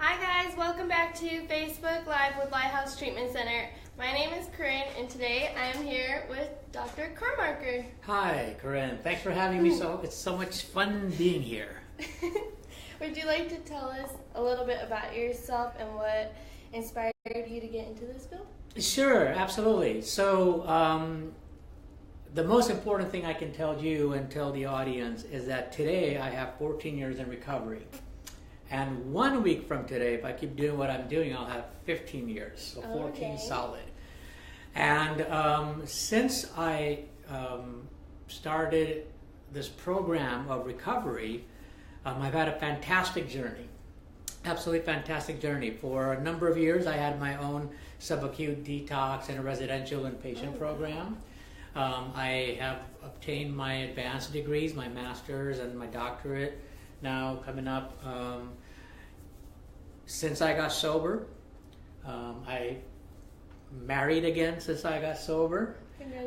Hi guys, welcome back to Facebook Live with Lighthouse Treatment Center. My name is Carynn and today I am here with Dr. Karmarkar. Hi Carynn, thanks for having me. It's so much fun being here. Would you like to tell us a little bit about yourself and what inspired you to get into this field? Sure, absolutely. So the most important thing I can tell you and tell the audience is that today I have 14 years in recovery. And 1 week from today, if I keep doing what I'm doing, I'll have 15 years, so 14 solid. And since I started this program of recovery, I've had a fantastic journey, absolutely fantastic journey. For a number of years, I had my own subacute detox and a residential inpatient program. I have obtained my advanced degrees, my master's and my doctorate now coming up. Since I got sober, I married again since I got sober.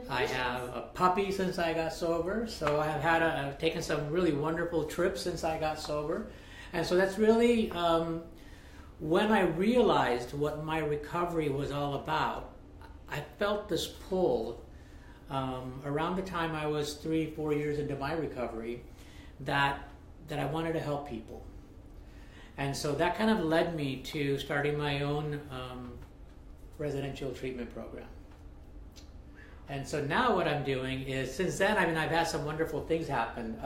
I have a puppy since I got sober. So I have had I've taken some really wonderful trips since I got sober. And so that's really when I realized what my recovery was all about. I felt this pull around the time I was 3-4 years into my recovery that I wanted to help people. And so that kind of led me to starting my own residential treatment program. And so now what I'm doing is, since then, I've had some wonderful things happen.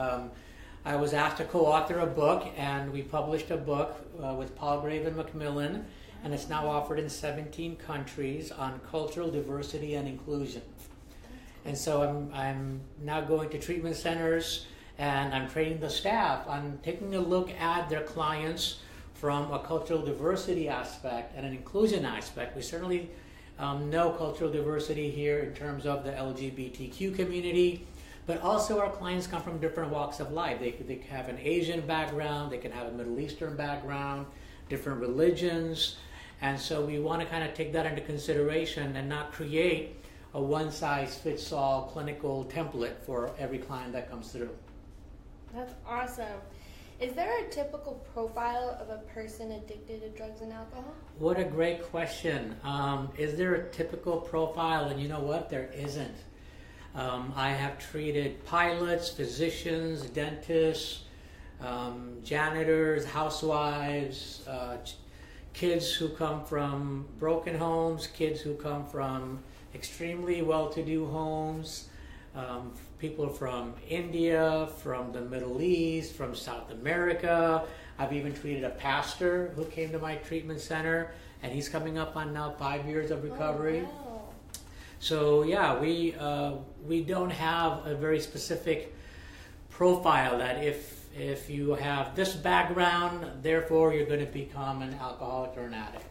I was asked to co-author a book, and we published a book with Palgrave and Macmillan, and it's now offered in 17 countries on cultural diversity and inclusion. And so I'm now going to treatment centers, and I'm training the staff on taking a look at their clients from a cultural diversity aspect and an inclusion aspect. We certainly know cultural diversity here in terms of the LGBTQ community, but also our clients come from different walks of life. They can have an Asian background, they can have a Middle Eastern background, different religions, and so we want to kind of take that into consideration and not create a one-size-fits-all clinical template for every client that comes through. That's awesome. Is there a typical profile of a person addicted to drugs and alcohol? What a great question. Is there a typical profile? And you know what? There isn't. I have treated pilots, physicians, dentists, janitors, housewives, kids who come from broken homes, kids who come from extremely well-to-do homes, people from India, from the Middle East, from South America. I've even treated a pastor who came to my treatment center, and he's coming up on now 5 years of recovery. Oh, wow. So yeah, we don't have a very specific profile that if you have this background, therefore you're going to become an alcoholic or an addict.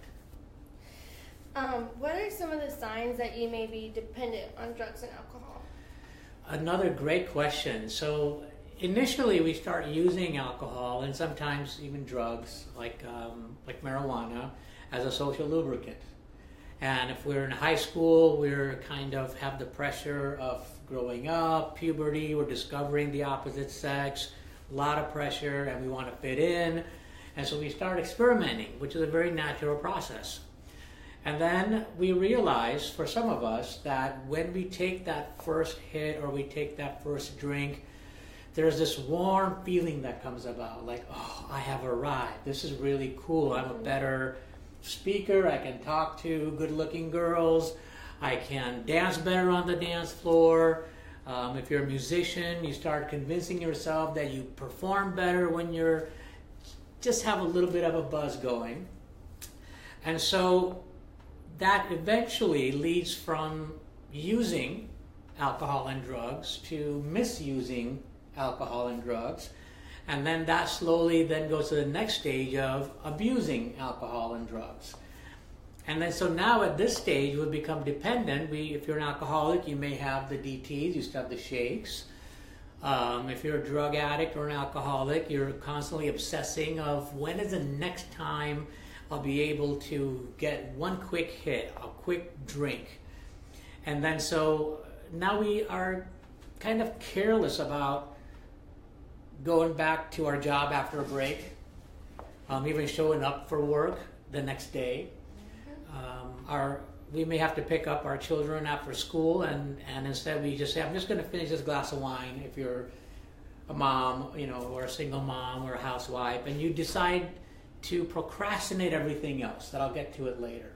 What are some of the signs that you may be dependent on drugs and alcohol? Another great question. So initially we start using alcohol and sometimes even drugs like marijuana as a social lubricant. And if we're in high school, we're kind of have the pressure of growing up, puberty, we're discovering the opposite sex, a lot of pressure, and we want to fit in. And so we start experimenting, which is a very natural process. And then we realize, for some of us, that when we take that first hit or we take that first drink, there's this warm feeling that comes about, like, oh, I have arrived. This is really cool. I'm a better speaker. I can talk to good-looking girls. I can dance better on the dance floor. If you're a musician, you start convincing yourself that you perform better when you're just have a little bit of a buzz going. And so that eventually leads from using alcohol and drugs to misusing alcohol and drugs. And then that slowly then goes to the next stage of abusing alcohol and drugs. And then so now at this stage we become dependent. If you're an alcoholic, you may have the DTs, you still have the shakes. If you're a drug addict or an alcoholic, you're constantly obsessing of when is the next time I'll be able to get one quick hit, a quick drink. And then so now we are kind of careless about going back to our job after a break. even showing up for work the next day. We may have to pick up our children after school, and instead we just say, I'm just going to finish this glass of wine if you're a mom, or a single mom or a housewife, and you decide to procrastinate everything else, that I'll get to it later.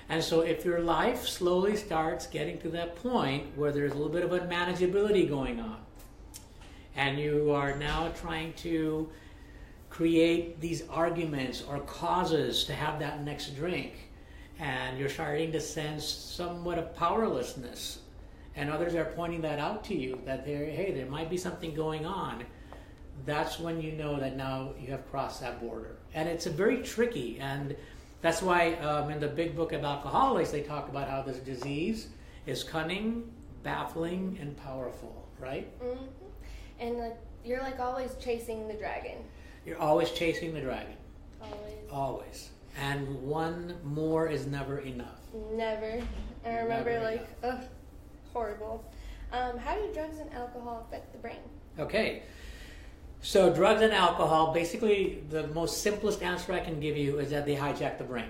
And so if your life slowly starts getting to that point where there's a little bit of unmanageability going on, and you are now trying to create these arguments or causes to have that next drink, and you're starting to sense somewhat of powerlessness, and others are pointing that out to you, that there might be something going on, that's when you know that now you have crossed that border. And it's very tricky, and that's why in the big book of Alcoholics, they talk about how this disease is cunning, baffling, and powerful, right? Mm-hmm. And you're always chasing the dragon. You're always chasing the dragon. Always. Always. And one more is never enough. Never. I remember horrible. How do drugs and alcohol affect the brain? Okay. So drugs and alcohol, basically the most simplest answer I can give you is that they hijack the brain.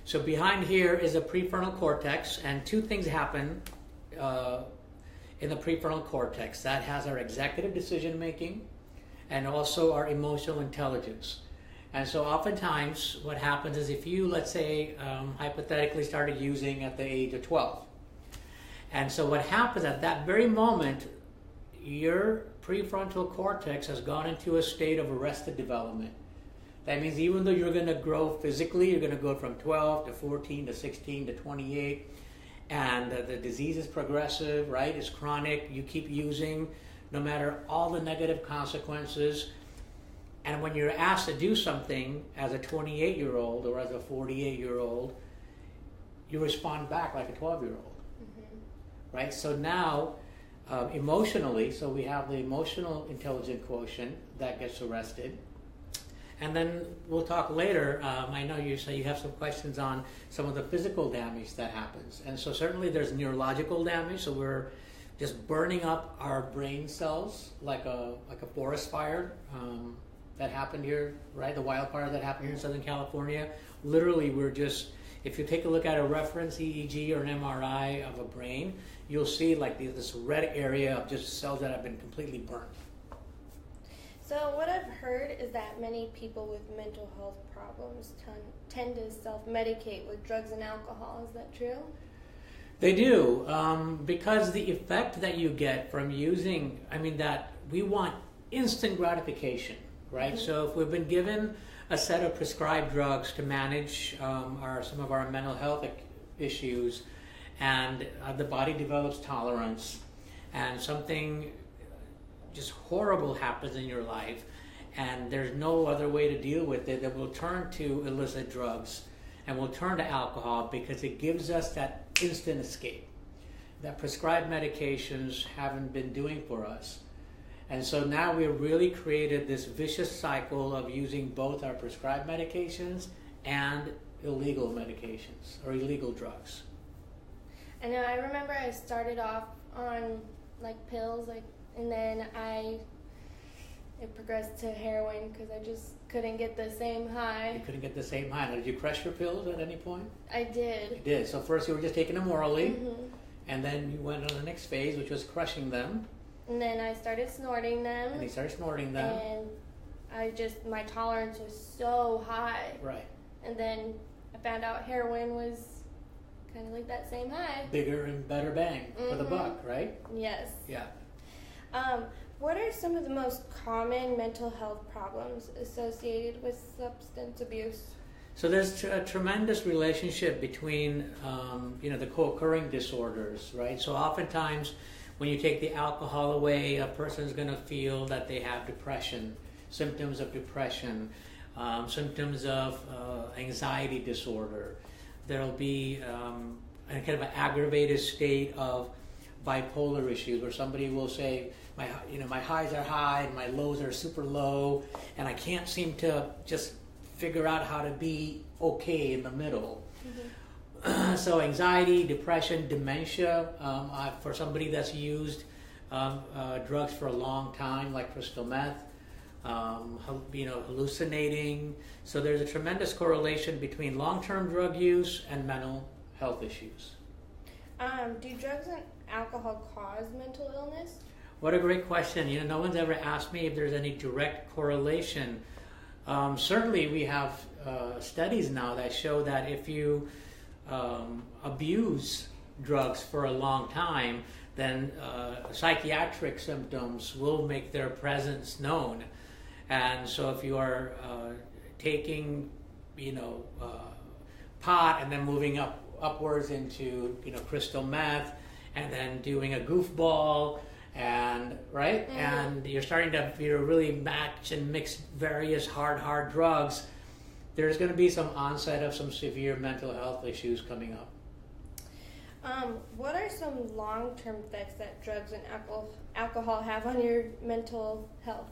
So behind here is a prefrontal cortex, and two things happen in the prefrontal cortex. That has our executive decision making and also our emotional intelligence. And so oftentimes what happens is if you, let's say, hypothetically started using at the age of 12. And so what happens at that very moment, your prefrontal cortex has gone into a state of arrested development. That means even though you're going to grow physically, you're going to go from 12 to 14 to 16 to 28, and the disease is progressive, right? It's chronic. You keep using no matter all the negative consequences. And when you're asked to do something as a 28-year-old or as a 48-year-old, you respond back like a 12-year-old, right? So now, emotionally, so we have the emotional intelligence quotient that gets arrested. And then we'll talk later. I know you say you have some questions on some of the physical damage that happens. And so certainly there's neurological damage. So we're just burning up our brain cells like a forest fire that happened here, right? The wildfire that happened here in Southern California. Literally, we're just, if you take a look at a reference EEG or an MRI of a brain, you'll see this red area of just cells that have been completely burnt. So what I've heard is that many people with mental health problems tend to self-medicate with drugs and alcohol. Is that true? They do, because the effect that you get from using, that we want instant gratification, right? Mm-hmm. So if we've been given a set of prescribed drugs to manage some of our mental health issues, and the body develops tolerance, and something just horrible happens in your life, and there's no other way to deal with it, then we'll turn to illicit drugs and we'll turn to alcohol because it gives us that instant escape that prescribed medications haven't been doing for us. And so now we've really created this vicious cycle of using both our prescribed medications and illegal medications or illegal drugs. I know, I remember I started off on pills, and then it progressed to heroin because I just couldn't get the same high. You couldn't get the same high. Now, did you crush your pills at any point? I did. You did. So first you were just taking them orally, and then you went on the next phase, which was crushing them. And then I started snorting them. And you started snorting them. And my tolerance was so high. Right. And then I found out heroin was kind of like that same high. Bigger and better bang for the buck, right? Yes. Yeah. What are some of the most common mental health problems associated with substance abuse? So there's a tremendous relationship between, the co-occurring disorders, right? So oftentimes when you take the alcohol away, a person's going to feel that they have depression, symptoms of depression, symptoms of anxiety disorder. There'll be a kind of an aggravated state of bipolar issues where somebody will say, my highs are high and my lows are super low, and I can't seem to just figure out how to be okay in the middle. So anxiety, depression, dementia, for somebody that's used drugs for a long time, like crystal meth, hallucinating. So there's a tremendous correlation between long-term drug use and mental health issues. Do drugs and alcohol cause mental illness? What a great question. No one's ever asked me if there's any direct correlation. Certainly we have studies now that show that if you abuse drugs for a long time, then psychiatric symptoms will make their presence known. And so if you are taking, pot and then moving upwards into, crystal meth, and then doing a goofball, and right, and you're starting to really match and mix various hard drugs, there's going to be some onset of some severe mental health issues coming up. What are some long-term effects that drugs and alcohol have on your mental health?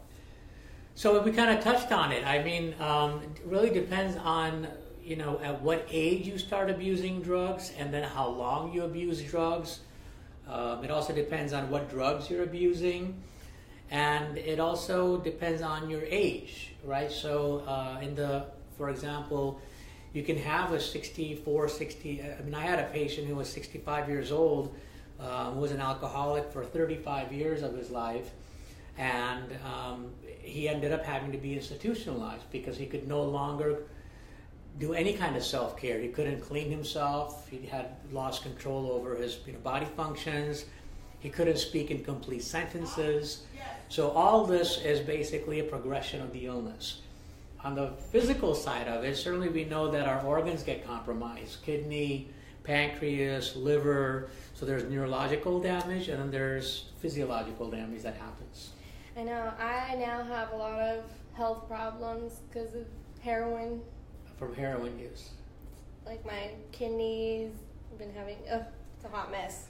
So we kind of touched on it. I mean, it really depends on, at what age you start abusing drugs and then how long you abuse drugs. It also depends on what drugs you're abusing. And it also depends on your age, right? So for example, you can have a 60, I had a patient who was 65 years old, who was an alcoholic for 35 years of his life. And he ended up having to be institutionalized because he could no longer do any kind of self-care. He couldn't clean himself. He had lost control over his body functions. He couldn't speak in complete sentences. So all this is basically a progression of the illness. On the physical side of it, certainly we know that our organs get compromised. Kidney, pancreas, liver. So there's neurological damage, and then there's physiological damage that happens. I know. I now have a lot of health problems because of heroin. From heroin use. Like my kidneys, I've been having, it's a hot mess.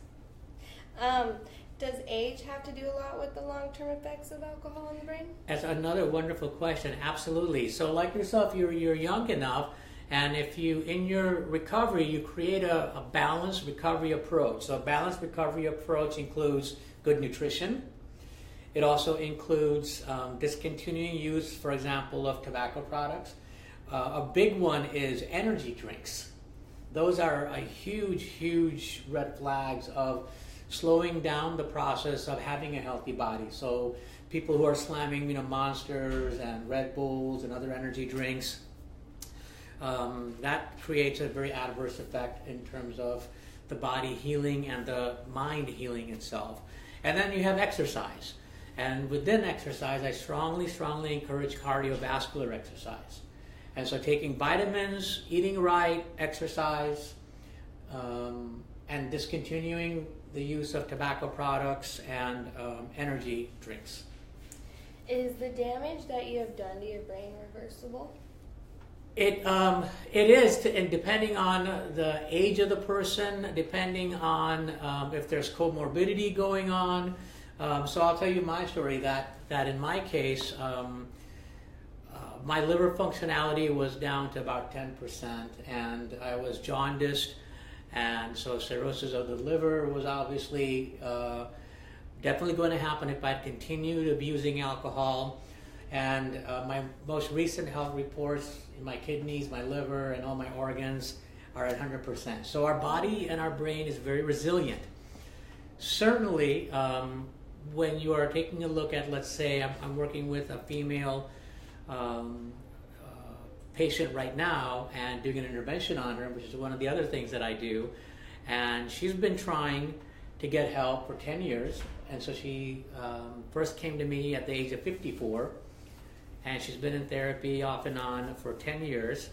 Does age have to do a lot with the long-term effects of alcohol on the brain? That's another wonderful question. Absolutely. So like yourself, you're young enough, and if you, in your recovery, you create a balanced recovery approach. So a balanced recovery approach includes good nutrition. It also includes discontinuing use, for example, of tobacco products. A big one is energy drinks. Those are a huge red flags of slowing down the process of having a healthy body. So people who are slamming, Monsters and Red Bulls and other energy drinks, that creates a very adverse effect in terms of the body healing and the mind healing itself. And then you have exercise. And within exercise, I strongly encourage cardiovascular exercise. And so taking vitamins, eating right, exercise, and discontinuing the use of tobacco products and energy drinks. Is the damage that you have done to your brain reversible? It is, and depending on the age of the person, depending on if there's comorbidity going on. So I'll tell you my story that in my case, my liver functionality was down to about 10%, and I was jaundiced, and so cirrhosis of the liver was obviously definitely going to happen if I continued abusing alcohol. And my most recent health reports in my kidneys, my liver, and all my organs are at 100%. So our body and our brain is very resilient. Certainly, when you are taking a look at, let's say, I'm working with a female patient right now and doing an intervention on her, which is one of the other things that I do. And she's been trying to get help for 10 years. And so she first came to me at the age of 54. And she's been in therapy off and on for 10 years.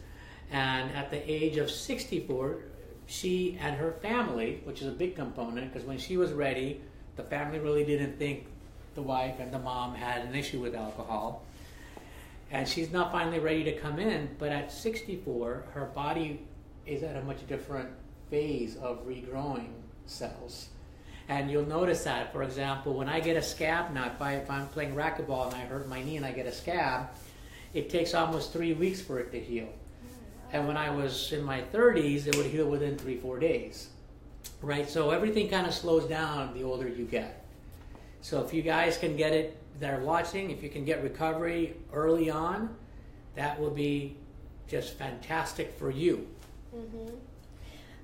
And at the age of 64, she and her family, which is a big component, because when she was ready, the family really didn't think the wife and the mom had an issue with alcohol. And she's not finally ready to come in, but at 64, her body is at a much different phase of regrowing cells. And you'll notice that, for example, when I get a scab now, if I'm playing racquetball and I hurt my knee and I get a scab, it takes almost 3 weeks for it to heal. And when I was in my 30s, it would heal within 3-4 days. Right? So everything kind of slows down the older you get. So if you guys can get it that are watching, if you can get recovery early on, that will be just fantastic for you. Mm-hmm.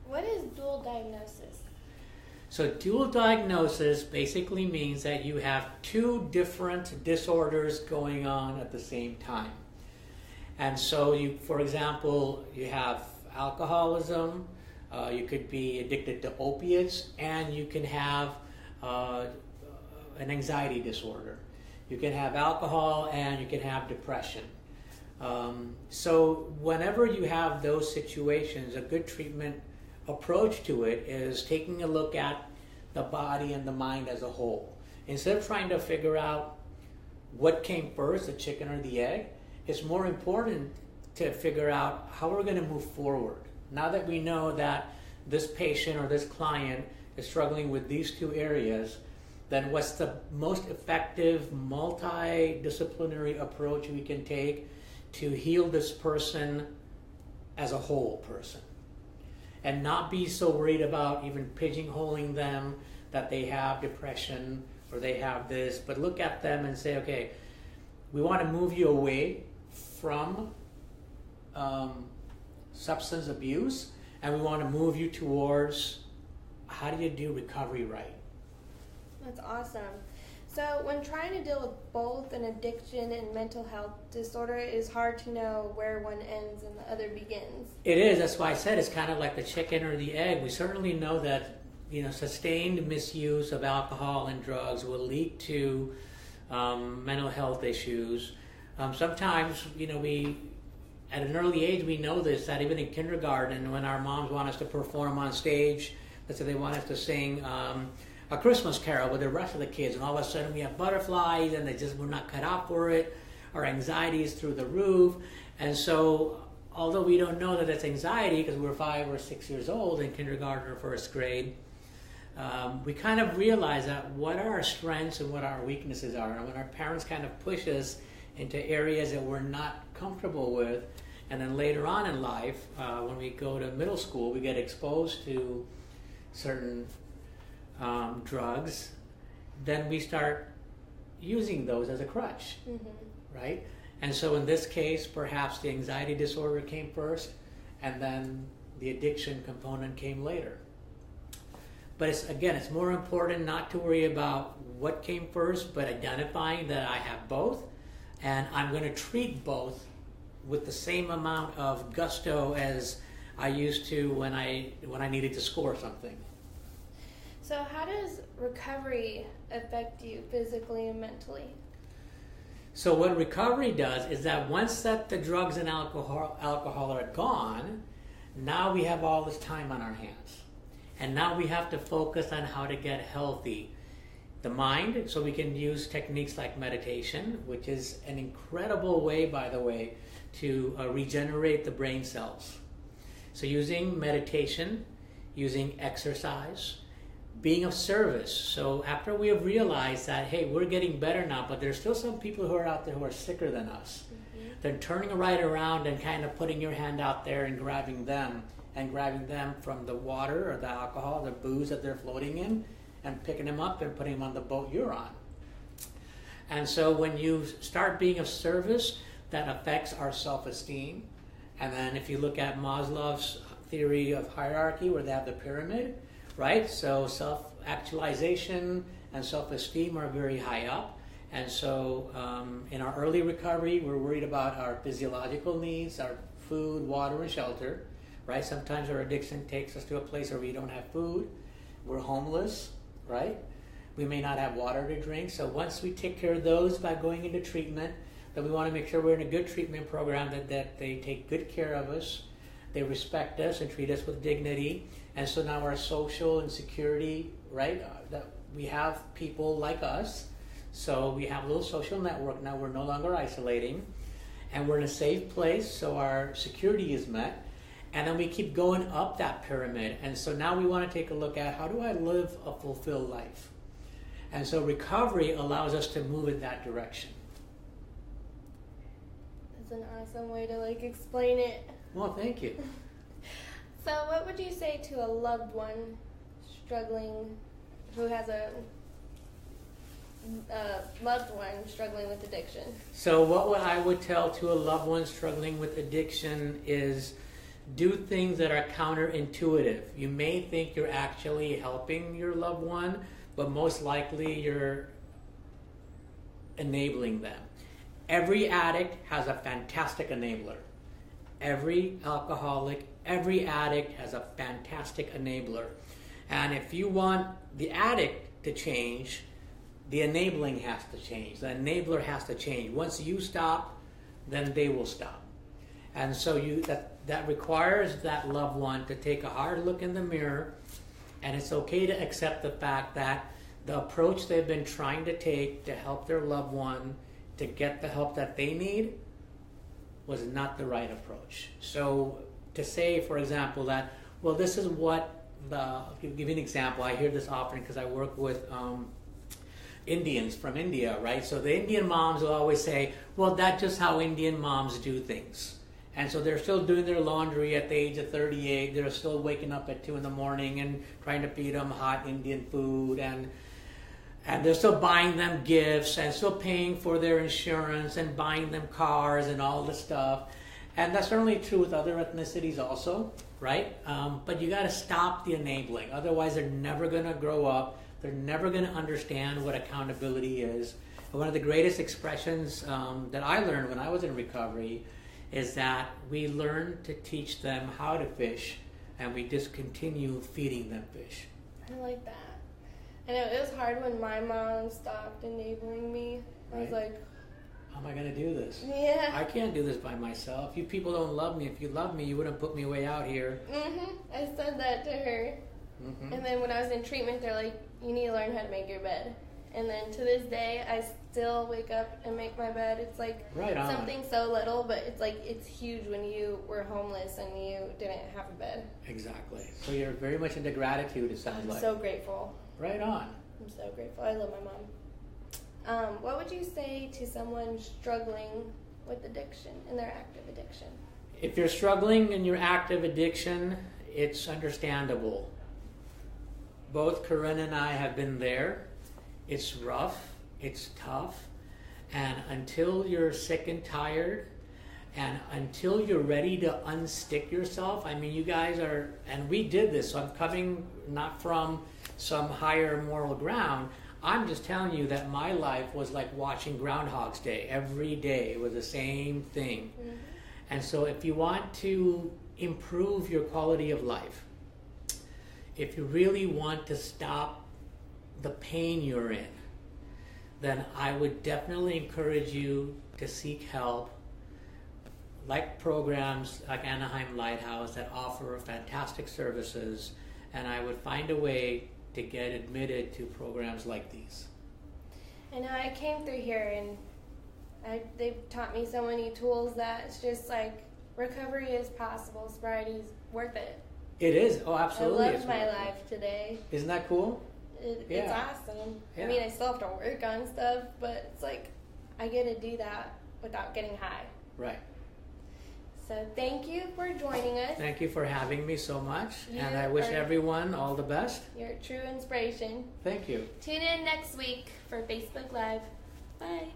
What is dual diagnosis? So dual diagnosis basically means that you have two different disorders going on at the same time. And so you, for example, you have alcoholism, you could be addicted to opiates, and you can have an anxiety disorder. You can have alcohol and you can have depression. So whenever you have those situations, a good treatment approach to it is taking a look at the body and the mind as a whole. Instead of trying to figure out what came first, the chicken or the egg, it's more important to figure out how we're going to move forward. Now that we know that this patient or this client is struggling with these two areas, then what's the most effective multidisciplinary approach we can take to heal this person as a whole person? And not be so worried about even pigeonholing them that they have depression or they have this, but look at them and say, okay, we want to move you away from substance abuse, and we want to move you towards how do you do recovery right. That's awesome. So when trying to deal with both an addiction and mental health disorder, it is hard to know where one ends and the other begins. It is. That's why I said it's kind of like the chicken or the egg. We certainly know that, sustained misuse of alcohol and drugs will lead to mental health issues. Sometimes, we at an early age we know this, that even in kindergarten, when our moms want us to perform on stage, let's say they want us to sing a Christmas carol with the rest of the kids, and all of a sudden we have butterflies and we're not cut out for it. Our anxiety is through the roof. And so although we don't know that it's anxiety because we're 5 or 6 years old in kindergarten or first grade, we kind of realize that what our strengths and what our weaknesses are. And when our parents kind of push us into areas that we're not comfortable with, and then later on in life, when we go to middle school, we get exposed to certain drugs, then we start using those as a crutch, right? And so in this case, perhaps the anxiety disorder came first, and then the addiction component came later. But it's more important not to worry about what came first, but identifying that I have both, and I'm going to treat both with the same amount of gusto as I used to when I needed to score something. So how does recovery affect you physically and mentally? So what recovery does is that once that the drugs and alcohol are gone, now we have all this time on our hands. And now we have to focus on how to get healthy. The mind, so we can use techniques like meditation, which is an incredible way, by the way, to regenerate the brain cells. So using meditation, using exercise, being of service. So after we have realized that, hey, we're getting better now, but there's still some people who are out there who are sicker than us. Then turning right around and kind of putting your hand out there and grabbing them from the water or the alcohol, the booze that they're floating in, and picking them up and putting them on the boat you're on. And so when you start being of service, that affects our self-esteem. And then if you look at Maslow's theory of hierarchy, where they have the pyramid, right? So self-actualization and self-esteem are very high up. And so in our early recovery, we're worried about our physiological needs, our food, water, and shelter, right? Sometimes our addiction takes us to a place where we don't have food. We're homeless, right? We may not have water to drink. So once we take care of those by going into treatment, then we want to make sure we're in a good treatment program, that they take good care of us, they respect us and treat us with dignity. And so now our social and security, right, that we have people like us. So we have a little social network now. We're no longer isolating. And we're in a safe place, so our security is met. And then we keep going up that pyramid. And so now we want to take a look at, how do I live a fulfilled life? And so recovery allows us to move in that direction. That's an awesome way to explain it. Well, thank you. So what would you say to a loved one struggling, who has a loved one struggling with addiction? So what I would tell to a loved one struggling with addiction is do things that are counterintuitive. You may think you're actually helping your loved one, but most likely you're enabling them. Every addict has a fantastic enabler. Every alcoholic, every addict has a fantastic enabler. And if you want the addict to change, the enabling has to change. The enabler has to change. Once you stop, then they will stop. And so that requires that loved one to take a hard look in the mirror, and it's okay to accept the fact that the approach they've been trying to take to help their loved one to get the help that they need was not the right approach. So to say, for example, that, well, this is what I'll give you an example. I hear this often because I work with Indians from India, right? So the Indian moms will always say, well, that's just how Indian moms do things. And so they're still doing their laundry at the age of 38. They're still waking up at 2 in the morning and trying to feed them hot Indian food. And they're still buying them gifts and still paying for their insurance and buying them cars and all this stuff. And that's certainly true with other ethnicities also, right? But you got to stop the enabling. Otherwise, they're never going to grow up. They're never going to understand what accountability is. And one of the greatest expressions that I learned when I was in recovery is that we learn to teach them how to fish, and we just continue feeding them fish. I like that. I know it was hard when my mom stopped enabling me. I was like, how am I going to do this? Yeah. I can't do this by myself. You people don't love me. If you love me, you wouldn't put me way out here. I said that to her. And then when I was in treatment, they're like, you need to learn how to make your bed. And then to this day, I still wake up and make my bed. It's like something so little, but it's like it's huge when you were homeless and you didn't have a bed. Exactly. So you're very much into gratitude, it sounds like. I'm so grateful. Right on. I'm so grateful. I love my mom. What would you say to someone struggling with addiction, in their active addiction? If you're struggling in your active addiction, it's understandable. Both Carynn and I have been there. It's rough, it's tough, and until you're sick and tired, and until you're ready to unstick yourself, I mean, you guys are, and we did this, so I'm coming not from some higher moral ground. I'm just telling you that my life was like watching Groundhog's Day. Every day it was the same thing. And so if you want to improve your quality of life, if you really want to stop the pain you're in, then I would definitely encourage you to seek help, like programs like Anaheim Lighthouse that offer fantastic services, and I would find a way to get admitted to programs like these. I know I came through here and they've taught me so many tools that it's just like recovery is possible, sobriety is worth it. It is. Oh, absolutely. I love my life today. Isn't that cool? It's awesome. Yeah. I mean, I still have to work on stuff, but it's like I get to do that without getting high. Right. So thank you for joining us. Thank you for having me so much, and I wish everyone all the best. You're a true inspiration. Thank you. Tune in next week for Facebook Live. Bye.